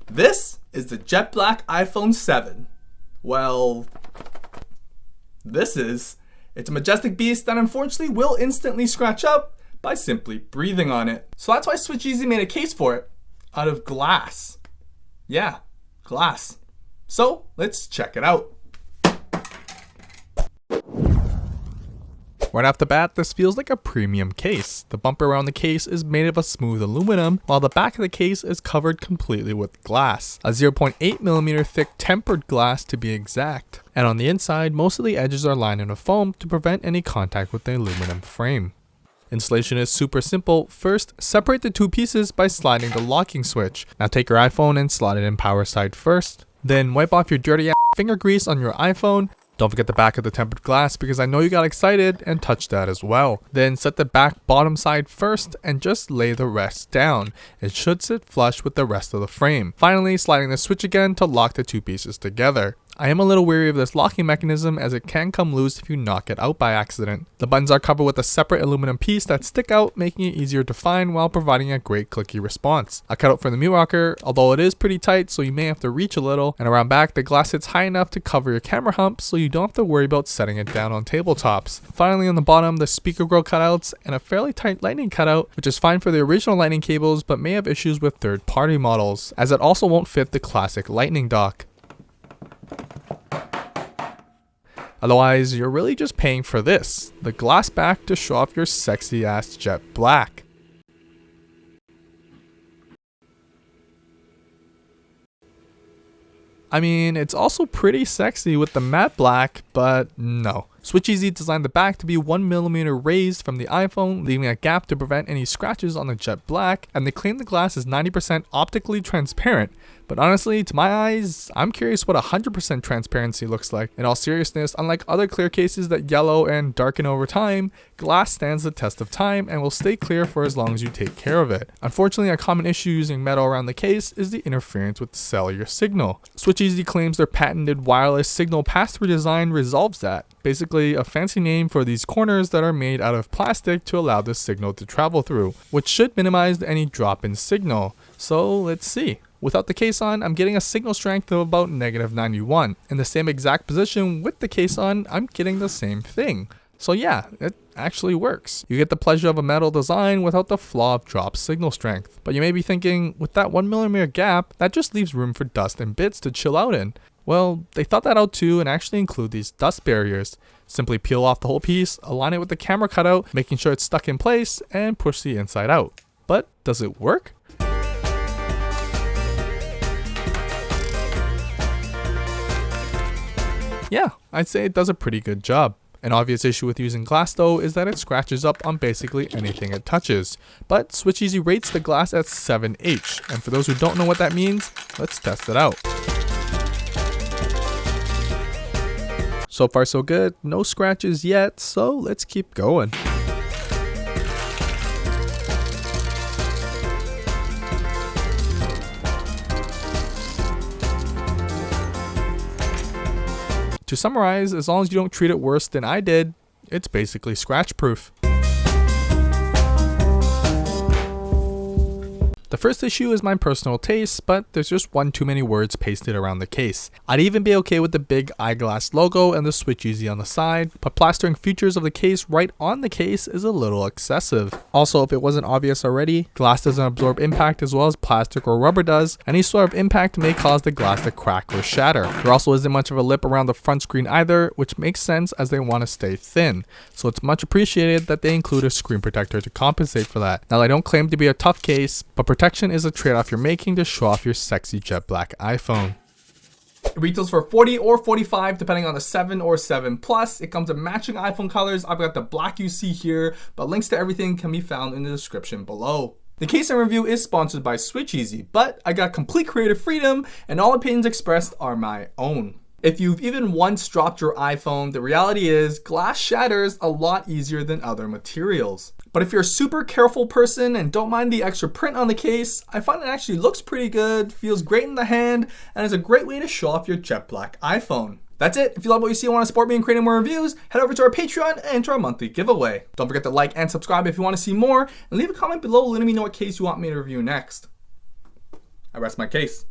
This is the jet black iPhone 7. Well, it's a majestic beast that unfortunately will instantly scratch up by simply breathing on it. So that's why SwitchEasy made a case for it out of glass. Yeah, glass. So let's check it out. Right off the bat, this feels like a premium case. The bumper around the case is made of a smooth aluminum, while the back of the case is covered completely with glass. A 0.8mm thick tempered glass to be exact. And on the inside, most of the edges are lined in a foam to prevent any contact with the aluminum frame. Installation is super simple. First, separate the two pieces by sliding the locking switch. Now take your iPhone and slide it in power side first. Then wipe off your dirty ass finger grease on your iPhone. Don't forget the back of the tempered glass because I know you got excited and touched that as well. Then set the back bottom side first and just lay the rest down. It should sit flush with the rest of the frame. Finally, sliding the switch again to lock the two pieces together. I am a little wary of this locking mechanism as it can come loose if you knock it out by accident. The buttons are covered with a separate aluminum piece that stick out, making it easier to find while providing a great clicky response. A cutout for the mute rocker, although it is pretty tight so you may have to reach a little, and around back the glass sits high enough to cover your camera hump so you don't have to worry about setting it down on tabletops. Finally on the bottom, the speaker grill cutouts and a fairly tight lightning cutout, which is fine for the original lightning cables but may have issues with third-party models, as it also won't fit the classic lightning dock. Otherwise, you're really just paying for this, the glass back to show off your sexy ass jet black. I mean, it's also pretty sexy with the matte black, but no. SwitchEasy designed the back to be 1mm raised from the iPhone, leaving a gap to prevent any scratches on the jet black, and they claim the glass is 90% optically transparent. But honestly, to my eyes, I'm curious what 100% transparency looks like. In all seriousness, unlike other clear cases that yellow and darken over time, glass stands the test of time and will stay clear for as long as you take care of it. Unfortunately, a common issue using metal around the case is the interference with the cellular signal. SwitchEasy claims their patented wireless signal pass-through design resolves that. Basically, a fancy name for these corners that are made out of plastic to allow the signal to travel through, which should minimize any drop in signal. So let's see. Without the case on, I'm getting a signal strength of about -91. In the same exact position with the case on, I'm getting the same thing. So yeah, it actually works. You get the pleasure of a metal design without the flaw of drop signal strength. But you may be thinking, with that 1mm gap, that just leaves room for dust and bits to chill out in. Well, they thought that out too and actually include these dust barriers. Simply peel off the whole piece, align it with the camera cutout, making sure it's stuck in place, and push the inside out. But does it work? Yeah, I'd say it does a pretty good job. An obvious issue with using glass though is that it scratches up on basically anything it touches. But SwitchEasy rates the glass at 7H, and for those who don't know what that means, let's test it out. So far so good, no scratches yet, so let's keep going. To summarize, as long as you don't treat it worse than I did, it's basically scratch proof. The first issue is my personal taste, but there's just one too many words pasted around the case. I'd even be okay with the big eyeglass logo and the SwitchEasy on the side, but plastering features of the case right on the case is a little excessive. Also, if it wasn't obvious already, glass doesn't absorb impact as well as plastic or rubber does. Any sort of impact may cause the glass to crack or shatter. There also isn't much of a lip around the front screen either, which makes sense as they want to stay thin. So it's much appreciated that they include a screen protector to compensate for that. Now, I don't claim to be a tough case, but protection is a trade-off you're making to show off your sexy jet black iPhone. It retails for $40 or $45 depending on the 7 or 7 Plus. It comes in matching iPhone colors. I've got the black you see here, but links to everything can be found in the description below. The case and review is sponsored by SwitchEasy, but I got complete creative freedom and all opinions expressed are my own. If you've even once dropped your iPhone, the reality is glass shatters a lot easier than other materials. But if you're a super careful person and don't mind the extra print on the case, I find it actually looks pretty good, feels great in the hand, and is a great way to show off your jet black iPhone. That's it. If you love what you see and want to support me in creating more reviews, head over to our Patreon and enter our monthly giveaway. Don't forget to like and subscribe if you want to see more, and leave a comment below letting me know what case you want me to review next. I rest my case.